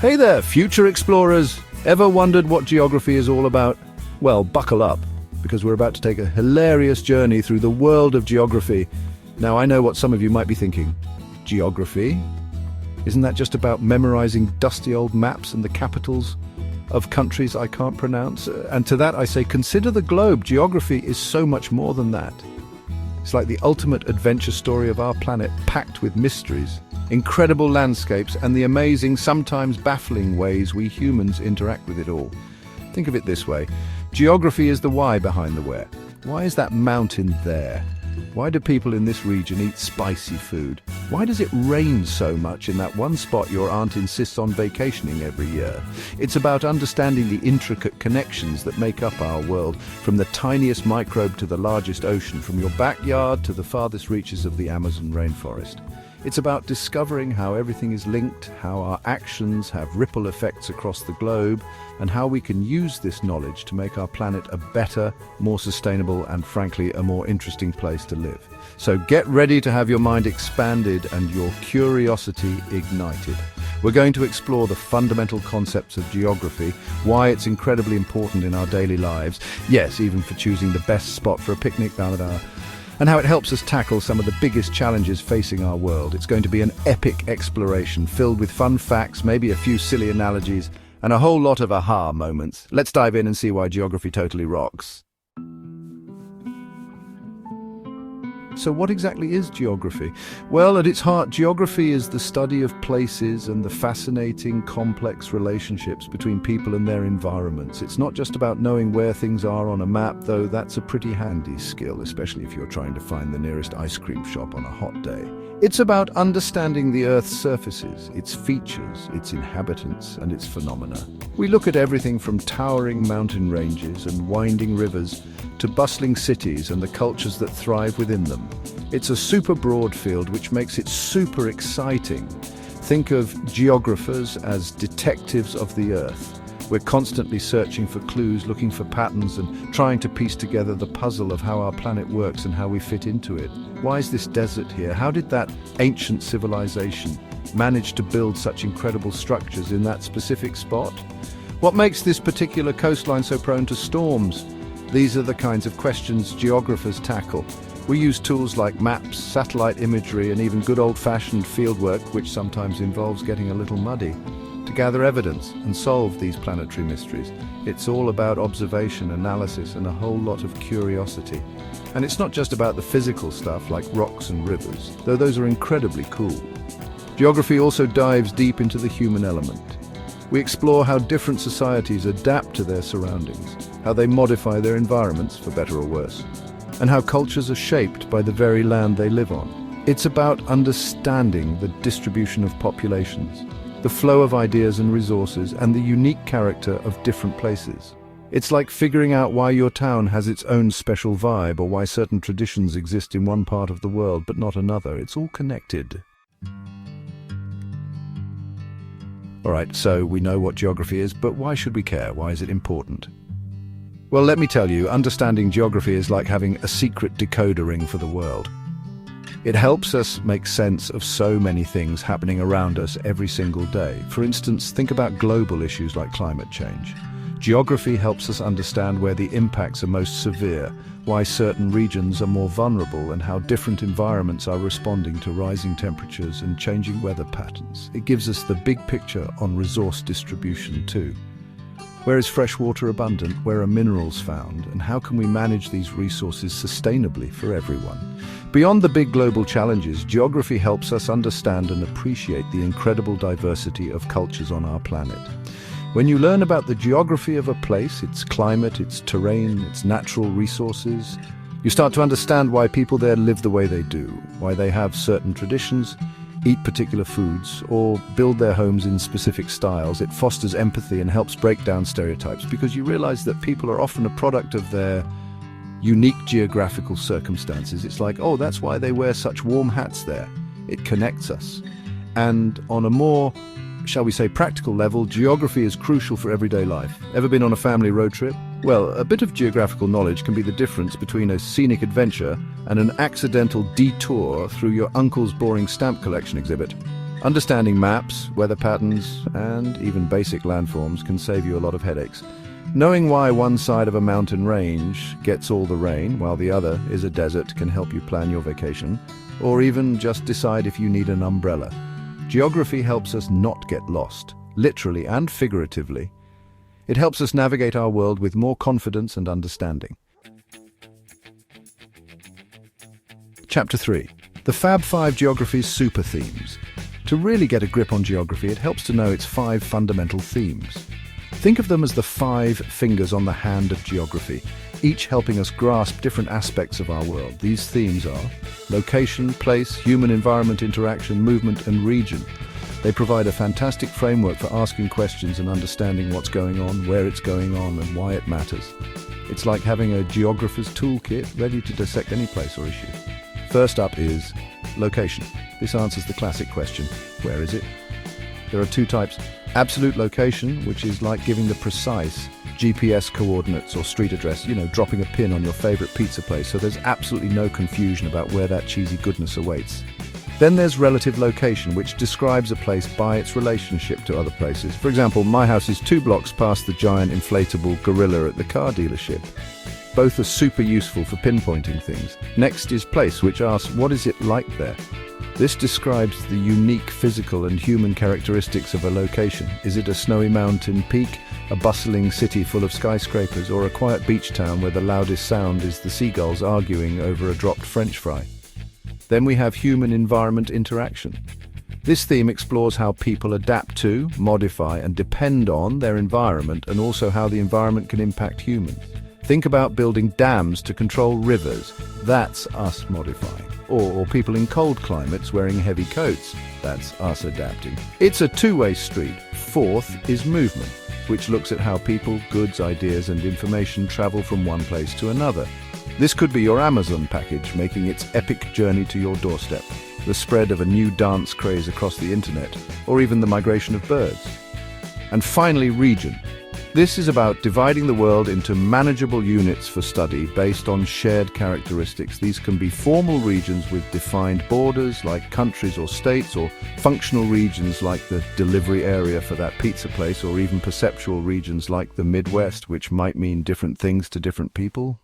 Hey there, future explorers! Ever wondered what geography is all about? Well, buckle up, because we're about to take a hilarious journey through the world of geography. Now, I know what some of you might be thinking. Geography? Isn't that just about memorizing dusty old maps and the capitals of countries I can't pronounce? And to that I say, consider the globe. Geography is so much more than that. It's like the ultimate adventure story of our planet, packed with mysteries, incredible landscapes, and the amazing, sometimes baffling ways we humans interact with it all. Think of it this way. Geography is the why behind the where. Why is that mountain there? Why do people in this region eat spicy food? Why does it rain so much in that one spot your aunt insists on vacationing every year? It's about understanding the intricate connections that make up our world, from the tiniest microbe to the largest ocean, from your backyard to the farthest reaches of the Amazon rainforest. It's about discovering how everything is linked, how our actions have ripple effects across the globe, and how we can use this knowledge to make our planet a better, more sustainable, and frankly, a more interesting place to live. So get ready to have your mind expanded and your curiosity ignited. We're going to explore the fundamental concepts of geography, why it's incredibly important in our daily lives, yes, even for choosing the best spot for a picnic down at our and how it helps us tackle some of the biggest challenges facing our world. It's going to be an epic exploration filled with fun facts, maybe a few silly analogies, and a whole lot of aha moments. Let's dive in and see why geography totally rocks. So what exactly is geography? Well, at its heart, geography is the study of places and the fascinating, complex relationships between people and their environments. It's not just about knowing where things are on a map, though that's a pretty handy skill, especially if you're trying to find the nearest ice cream shop on a hot day. It's about understanding the Earth's surfaces, its features, its inhabitants, and its phenomena. We look at everything from towering mountain ranges and winding rivers to bustling cities and the cultures that thrive within them. It's a super broad field, which makes it super exciting. Think of geographers as detectives of the Earth. We're constantly searching for clues, looking for patterns, and trying to piece together the puzzle of how our planet works and how we fit into it. Why is this desert here? How did that ancient civilization manage to build such incredible structures in that specific spot? What makes this particular coastline so prone to storms? These are the kinds of questions geographers tackle. We use tools like maps, satellite imagery, and even good old-fashioned fieldwork, which sometimes involves getting a little muddy, to gather evidence and solve these planetary mysteries. It's all about observation, analysis, and a whole lot of curiosity. And it's not just about the physical stuff like rocks and rivers, though those are incredibly cool. Geography also dives deep into the human element. We explore how different societies adapt to their surroundings, how they modify their environments, for better or worse, and how cultures are shaped by the very land they live on. It's about understanding the distribution of populations, the flow of ideas and resources, and the unique character of different places. It's like figuring out why your town has its own special vibe, or why certain traditions exist in one part of the world but not another. It's all connected. Alright, so we know what geography is, but why should we care? Why is it important? Well, let me tell you, understanding geography is like having a secret decoder ring for the world. It helps us make sense of so many things happening around us every single day. For instance, think about global issues like climate change. Geography helps us understand where the impacts are most severe, why certain regions are more vulnerable, and how different environments are responding to rising temperatures and changing weather patterns. It gives us the big picture on resource distribution too. Where is fresh water abundant? Where are minerals found? And how can we manage these resources sustainably for everyone? Beyond the big global challenges, geography helps us understand and appreciate the incredible diversity of cultures on our planet. When you learn about the geography of a place, its climate, its terrain, its natural resources, you start to understand why people there live the way they do, why they have certain traditions, eat particular foods, or build their homes in specific styles. It fosters empathy and helps break down stereotypes, because you realize that people are often a product of their unique geographical circumstances. It's like, oh, that's why they wear such warm hats there. It connects us. And on a more, shall we say, practical level, geography is crucial for everyday life. Ever been on a family road trip? Well, a bit of geographical knowledge can be the difference between a scenic adventure and an accidental detour through your uncle's boring stamp collection exhibit. Understanding maps, weather patterns, and even basic landforms can save you a lot of headaches. Knowing why one side of a mountain range gets all the rain while the other is a desert can help you plan your vacation, or even just decide if you need an umbrella. Geography helps us not get lost, literally and figuratively. It helps us navigate our world with more confidence and understanding. Chapter 3. The Fab 5 Geography's Super Themes. To really get a grip on geography, it helps to know its 5 fundamental themes. Think of them as the 5 fingers on the hand of geography, each helping us grasp different aspects of our world. These themes are location, place, human environment interaction, movement, and region. They provide a fantastic framework for asking questions and understanding what's going on, where it's going on, and why it matters. It's like having a geographer's toolkit ready to dissect any place or issue. First up is location. This answers the classic question, where is it? There are 2 types. Absolute location, which is like giving the precise GPS coordinates or street address, dropping a pin on your favorite pizza place, so there's absolutely no confusion about where that cheesy goodness awaits. Then there's relative location, which describes a place by its relationship to other places. For example, my house is 2 blocks past the giant inflatable gorilla at the car dealership. Both are super useful for pinpointing things. Next is place, which asks, what is it like there? This describes the unique physical and human characteristics of a location. Is it a snowy mountain peak, a bustling city full of skyscrapers, or a quiet beach town where the loudest sound is the seagulls arguing over a dropped French fry? Then we have human-environment interaction. This theme explores how people adapt to, modify, and depend on their environment, and also how the environment can impact humans. Think about building dams to control rivers. That's us modifying. Or people in cold climates wearing heavy coats. That's us adapting. It's a two-way street. Fourth is movement, which looks at how people, goods, ideas, and information travel from one place to another. This could be your Amazon package making its epic journey to your doorstep, the spread of a new dance craze across the internet, or even the migration of birds. And finally, region. This is about dividing the world into manageable units for study based on shared characteristics. These can be formal regions with defined borders like countries or states, or functional regions like the delivery area for that pizza place, or even perceptual regions like the Midwest, which might mean different things to different people.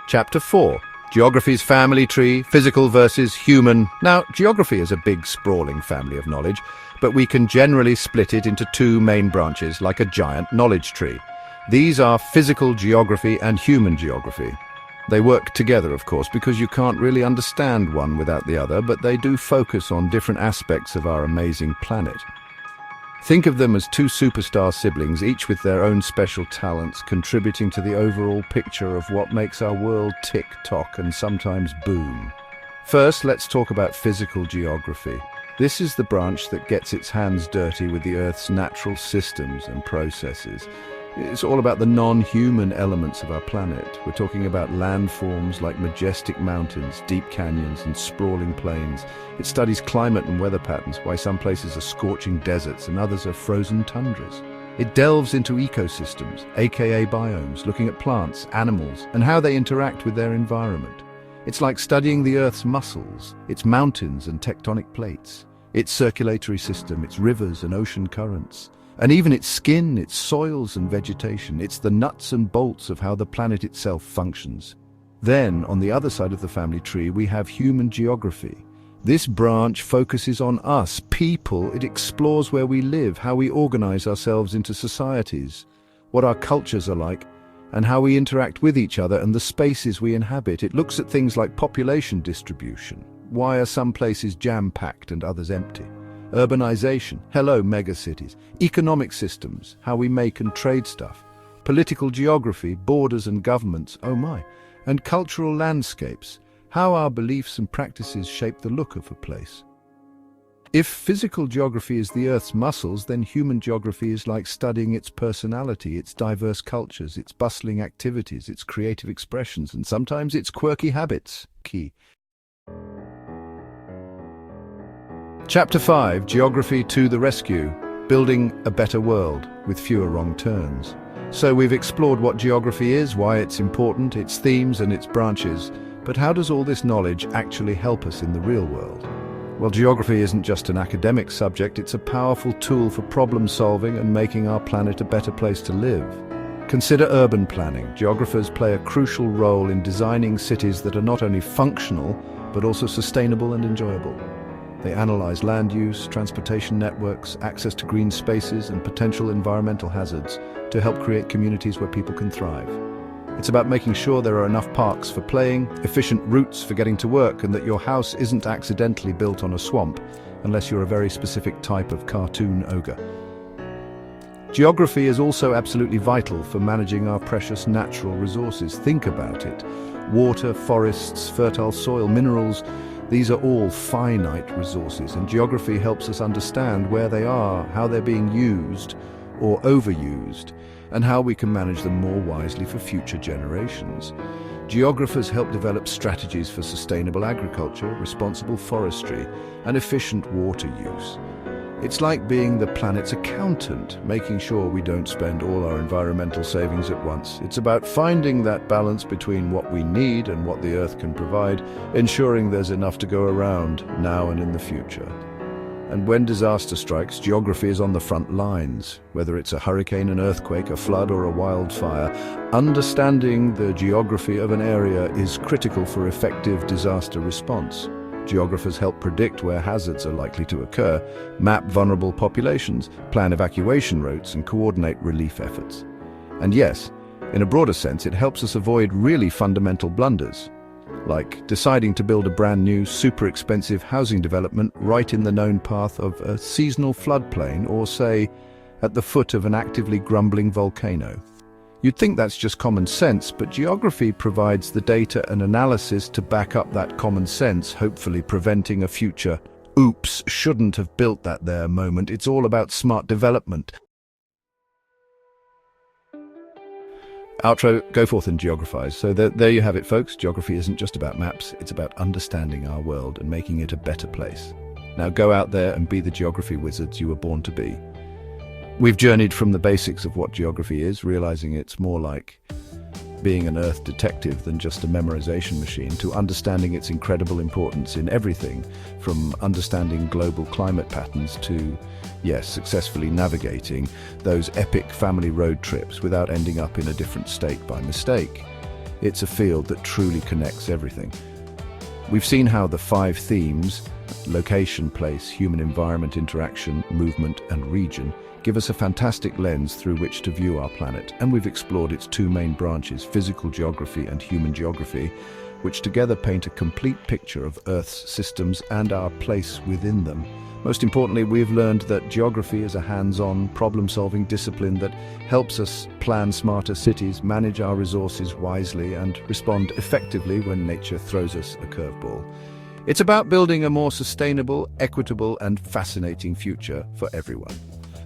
Chapter 4. Geography's family tree, physical versus human. Now, geography is a big, sprawling family of knowledge, but we can generally split it into 2 main branches, like a giant knowledge tree. These are physical geography and human geography. They work together, of course, because you can't really understand one without the other, but they do focus on different aspects of our amazing planet. Think of them as 2 superstar siblings, each with their own special talents, contributing to the overall picture of what makes our world tick-tock and sometimes boom. First, let's talk about physical geography. This is the branch that gets its hands dirty with the Earth's natural systems and processes. It's all about the non-human elements of our planet. We're talking about landforms like majestic mountains, deep canyons, and sprawling plains. It studies climate and weather patterns, why some places are scorching deserts and others are frozen tundras. It delves into ecosystems, aka biomes, looking at plants, animals, and how they interact with their environment. It's like studying the Earth's muscles, its mountains and tectonic plates, its circulatory system, its rivers and ocean currents, and even its skin, its soils and vegetation. It's the nuts and bolts of how the planet itself functions. Then, on the other side of the family tree, we have human geography. This branch focuses on us, people. It explores where we live, how we organize ourselves into societies, what our cultures are like, and how we interact with each other and the spaces we inhabit. It looks at things like population distribution. Why are some places jam-packed and others empty? Urbanization, hello megacities. Economic systems, how we make and trade stuff. Political geography, borders and governments, oh my. And cultural landscapes, how our beliefs and practices shape the look of a place. If physical geography is the Earth's muscles, then human geography is like studying its personality, its diverse cultures, its bustling activities, its creative expressions, and sometimes its quirky habits. Key. Chapter 5, Geography to the Rescue, Building a Better World with Fewer Wrong Turns. So we've explored what geography is, why it's important, its themes and its branches. But how does all this knowledge actually help us in the real world? Well, geography isn't just an academic subject, it's a powerful tool for problem solving and making our planet a better place to live. Consider urban planning. Geographers play a crucial role in designing cities that are not only functional, but also sustainable and enjoyable. They analyze land use, transportation networks, access to green spaces, and potential environmental hazards to help create communities where people can thrive. It's about making sure there are enough parks for playing, efficient routes for getting to work, and that your house isn't accidentally built on a swamp, unless you're a very specific type of cartoon ogre. Geography is also absolutely vital for managing our precious natural resources. Think about it. Water, forests, fertile soil, minerals, these are all finite resources, and geography helps us understand where they are, how they're being used or overused, and how we can manage them more wisely for future generations. Geographers help develop strategies for sustainable agriculture, responsible forestry, and efficient water use. It's like being the planet's accountant, making sure we don't spend all our environmental savings at once. It's about finding that balance between what we need and what the Earth can provide, ensuring there's enough to go around now and in the future. And when disaster strikes, geography is on the front lines. Whether it's a hurricane, an earthquake, a flood, or a wildfire, understanding the geography of an area is critical for effective disaster response. Geographers help predict where hazards are likely to occur, map vulnerable populations, plan evacuation routes, and coordinate relief efforts. And yes, in a broader sense, it helps us avoid really fundamental blunders, like deciding to build a brand new, super expensive housing development right in the known path of a seasonal floodplain, or say, at the foot of an actively grumbling volcano. You'd think that's just common sense, but geography provides the data and analysis to back up that common sense, hopefully preventing a future "oops, shouldn't have built that there" moment. It's all about smart development. Outro, go forth and geographize. So there you have it, folks. Geography isn't just about maps, it's about understanding our world and making it a better place. Now go out there and be the geography wizards you were born to be. We've journeyed from the basics of what geography is, realizing it's more like being an Earth detective than just a memorization machine, to understanding its incredible importance in everything, from understanding global climate patterns to, yes, successfully navigating those epic family road trips without ending up in a different state by mistake. It's a field that truly connects everything. We've seen how the 5 themes, location, place, human environment, interaction, movement, and region, give us a fantastic lens through which to view our planet, and we've explored its 2 main branches, physical geography and human geography, which together paint a complete picture of Earth's systems and our place within them. Most importantly, we've learned that geography is a hands-on, problem-solving discipline that helps us plan smarter cities, manage our resources wisely, and respond effectively when nature throws us a curveball. It's about building a more sustainable, equitable, and fascinating future for everyone.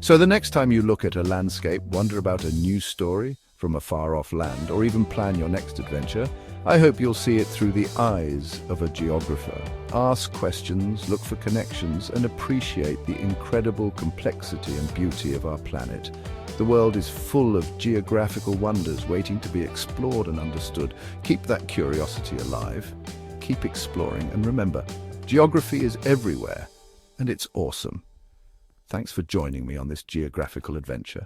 So the next time you look at a landscape, wonder about a new story from a far-off land, or even plan your next adventure, I hope you'll see it through the eyes of a geographer. Ask questions, look for connections, and appreciate the incredible complexity and beauty of our planet. The world is full of geographical wonders waiting to be explored and understood. Keep that curiosity alive. Keep exploring, and remember, geography is everywhere, and it's awesome. Thanks for joining me on this geographical adventure.